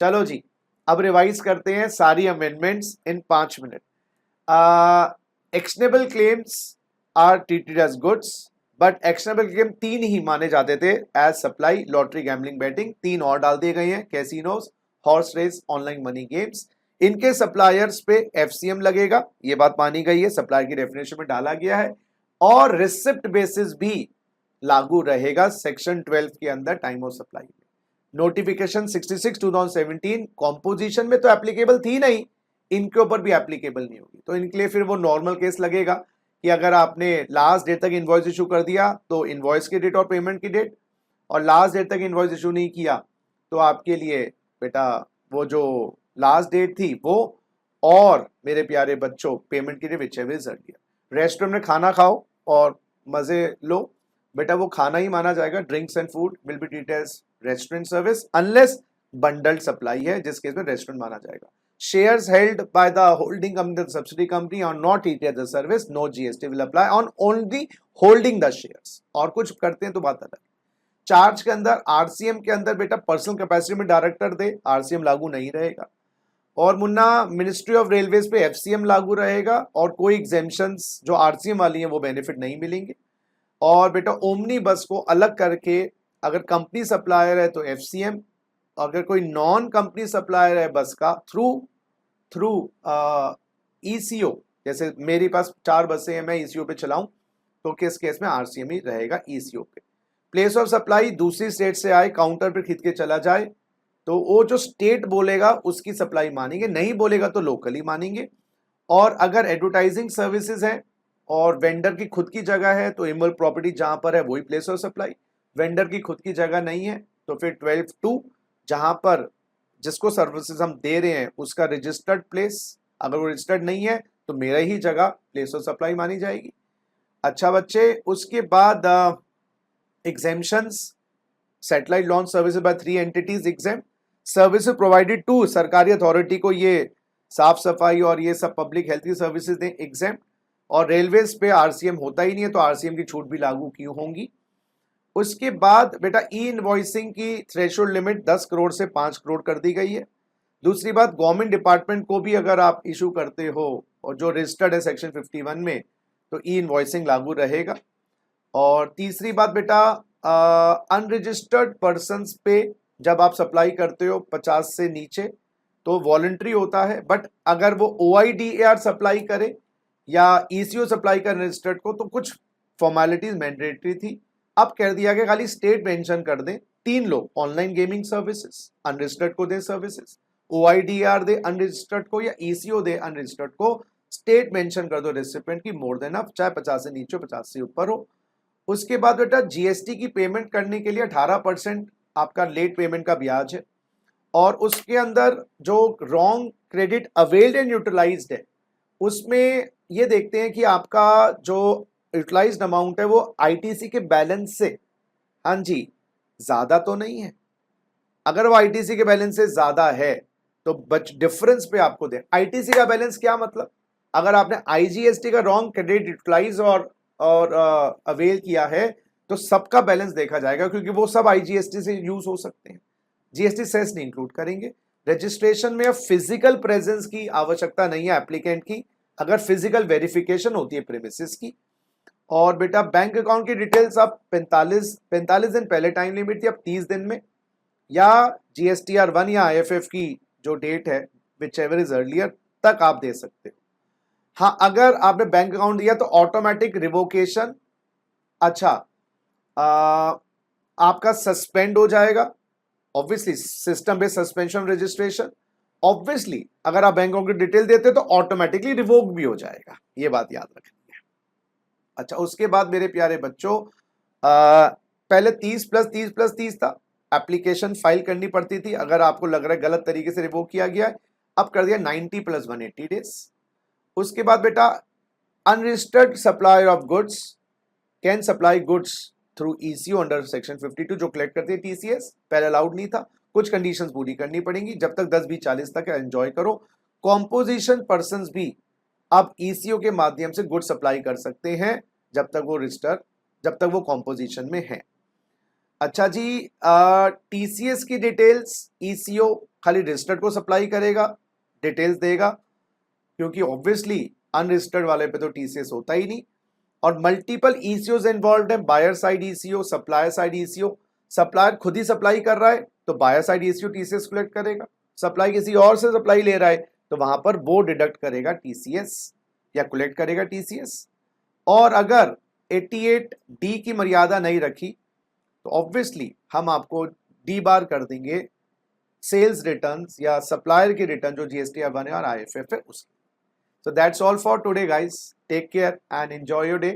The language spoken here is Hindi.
चलो जी, अब रिवाइज करते हैं सारी amendments in 5 minute. Actionable claims are treated as goods, but actionable claim 3 ही माने जाते थे as supply, lottery, gambling, betting. 3 और डाल दिए गए हैं, casinos, horse race, online money games. इनके सप्लायर्स पे एफसीएम लगेगा, ये बात मानी गई है, सप्लायर की डेफिनेशन में डाला गया है। और रिसिप्ट बेसिस भी लागू रहेगा सेक्शन 12 के अंदर टाइम ऑफ सप्लाई में। नोटिफिकेशन 66 2017 कॉम्पोजिशन में तो एप्लीकेबल थी नहीं, इनके ऊपर भी एप्लीकेबल नहीं होगी। तो इनके लिए फिर वो नॉर्मल केस लगेगा कि अगर आपने लास्ट डेट तक इनवॉइस इशू कर दिया तो इनवॉइस की डेट और पेमेंट की डेट, और लास्ट डेट तक इनवॉइस इशू नहीं किया तो आपके लिए बेटा वो जो लास्ट डेट थी वो, और मेरे प्यारे बच्चों पेमेंट की date whichever is earlier. Restaurant में खाना खाओ और मजे लो, बेटा वो खाना ही माना जाएगा। Drinks and food will be treated as restaurant service unless bundled supply है, जिस केस में रेस्टोरेंट माना जाएगा। Shares held by the holding company, the subsidiary company are not treated as a service. No GST will apply on only holding the shares. और कुछ करते हैं तो बात अलग। चार्ज के अंदर आरसीएम के अंदर बेटा पर्सनल कैपेसिटी में डायरेक्टर दे, आरसीएम लागू नहीं रहेगा। और मुन्ना मिनिस्ट्री ऑफ रेलवेज पे एफसीएम लागू रहेगा, और कोई एग्जेम्पशंस जो आरसीएम वाली हैं वो बेनिफिट नहीं मिलेंगे। और बेटा ओमनी बस को अलग करके अगर कंपनी सप्लायर है तो एफसीएम, अगर कोई नॉन कंपनी सप्लायर है बस का थ्रू ईसीओ, जैसे मेरे पास 4 बसें हैं, मैं ईसीओ पे चलाऊं तो किस केस में आरसीएम ही रहेगा ईसीओ पे। प्लेस ऑफ सप्लाई दूसरी स्टेट से आए, काउंटर पे खरीद के चला जाए तो वो जो स्टेट बोलेगा उसकी सप्लाई मानेंगे, नहीं बोलेगा तो लोकली मानेंगे। और अगर एडवर्टाइजिंग सर्विसेज हैं और वेंडर की खुद की जगह है तो इमोल प्रॉपर्टी जहां पर है वही प्लेस ऑफ सप्लाई। वेंडर की खुद की जगह नहीं है तो फिर 12(2) जहां पर जिसको सर्विसेज हम दे रहे हैं उसका रजिस्टर्ड प्लेस, अगर वो रजिस्टर्ड नहीं है तो मेरा ही जगह प्लेस ऑफ सप्लाई मानी जाएगी। अच्छा बच्चे, उसके बाद exemptions, satellite launch services by 3 entities exempt, services provided to सरकारी अथॉरिटी को ये साफ सफाई और ये सब पब्लिक हेल्थ की सर्विसेज दें एग्जेम्प्ट। और रेलवेज पे आरसीएम होता ही नहीं है तो आरसीएम की छूट भी लागू क्यों होंगी। उसके बाद बेटा ई इनवॉइसिंग की थ्रेशोल्ड लिमिट 10 करोड़ से 5 करोड़ कर दी गई है। दूसरी बात, गवर्नमेंट डिपार्टमेंट को भी अगर आप इशू करते हो और जो रजिस्टर्ड है सेक्शन 51 में तो ई इनवॉइसिंग लागू रहेगा। और तीसरी बात बेटा, अनरजिस्टर्ड पर्सन्स पे जब आप सप्लाई करते हो 50 से नीचे तो वॉलंटरी होता है, बट अगर वो OIDAR सप्लाई करे या ईसीओ सप्लाई कर रजिस्टर्ड को तो कुछ फॉर्मेलिटीज मैंडेटरी थी, अब कह दिया गया खाली स्टेट मेंशन कर दें। 3 लोग ऑनलाइन गेमिंग सर्विसेज अनरजिस्टर्ड को दे सर्विसेज, OIDAR दे अनरजिस्टर्ड को या ईसीओ दे अनरजिस्टर्ड को, स्टेट मेंशन कर दो रेसिपिएंट की मोर देन अप, चाहे 50 से नीचे 50 से ऊपर हो। उसके बाद बेटा जीएसटी की पेमेंट करने के लिए 18% आपका लेट पेमेंट का ब्याज है। और उसके अंदर जो wrong credit availed and utilised है उसमें ये देखते हैं कि आपका जो यूटिलाइज्ड अमाउंट है वो आईटीसी के बैलेंस से, हाँ जी, ज्यादा तो नहीं है। अगर वो आईटीसी के बैलेंस से ज्यादा है तो डिफरेंस पे आपको दे। आईटीसी का बैलेंस क्या मतलब, अगर आपने आईजीएसटी का रॉन्ग क्रेडिट यूटिलाइज और अवेल किया है तो सबका बैलेंस देखा जाएगा, क्योंकि वो सब आईजीएसटी से यूज हो सकते हैं, जीएसटी सेस नहीं इंक्लूड करेंगे। रजिस्ट्रेशन में फिजिकल प्रेजेंस की आवश्यकता नहीं है एप्लीकेंट की, अगर फिजिकल वेरिफिकेशन होती है प्रीमिसेस की। और बेटा बैंक अकाउंट की डिटेल्स आप 45 दिन पहले टाइम लिमिट थी, अब 30 दिन में, या GSTR1 या IFF की जो डेट है विच एवर इज अर्लियर तक आप दे सकते हो। हाँ, अगर आपने बैंक अकाउंट दिया तो ऑटोमेटिक रिवोकेशन, अच्छा आपका सस्पेंड हो जाएगा, obviously system based suspension registration. Obviously अगर आप बैंक अकाउंट की डिटेल देते तो ऑटोमेटिकली रिवोक भी हो जाएगा, ये बात याद रखनी है। अच्छा, उसके बाद मेरे प्यारे बच्चों, पहले 30+30+30 था, एप्लीकेशन फाइल करनी पड़ती थी अगर आपको लग रहा है गलत तरीके से रिवोक किया गया है, अब कर दिया 90+180 डेज। उसके बाद बेटा, unregistered supplier of goods can supply goods through eco under section 52 जो कलेक्ट करती है टीसीएस, पहले अलाउड नहीं था, कुछ कंडीशंस पूरी करनी पड़ेंगी, जब तक 10 20 40 तक एंजॉय करो। कॉम्पोजिशन पर्संस भी अब ईसीओ के माध्यम से गुड सप्लाई कर सकते हैं जब तक वो रजिस्टर, जब तक वो कॉम्पोजिशन में है। अच्छा जी, टीसीएस की डिटेल्स ईसीओ खाली रजिस्टर्ड को सप्लाई करेगा, डिटेल्स देगा, क्योंकि ऑब्वियसली अनरजिस्टर्ड वाले पे तो टीसीएस होता ही नहीं। और मल्टीपल ईसीओज इन्वॉल्व है, buyer side ECO, supplier side ECO. Supplier खुद ही सप्लाई कर रहा है तो buyer side ECO TCS collect करेगा, सप्लाई किसी और से सप्लाई ले रहा है तो वहां पर वो डिडक्ट करेगा टीसीएस या कलेक्ट करेगा टीसीएस। और अगर 88 डी की मर्यादा नहीं रखी तो ऑब्वियसली हम आपको डी बार कर देंगे सेल्स रिटर्न्स या सप्लायर की रिटर्न जो जीएसटी बने और आईएफएफ है उसकी। So that's all for today, guys. Take care and enjoy your day.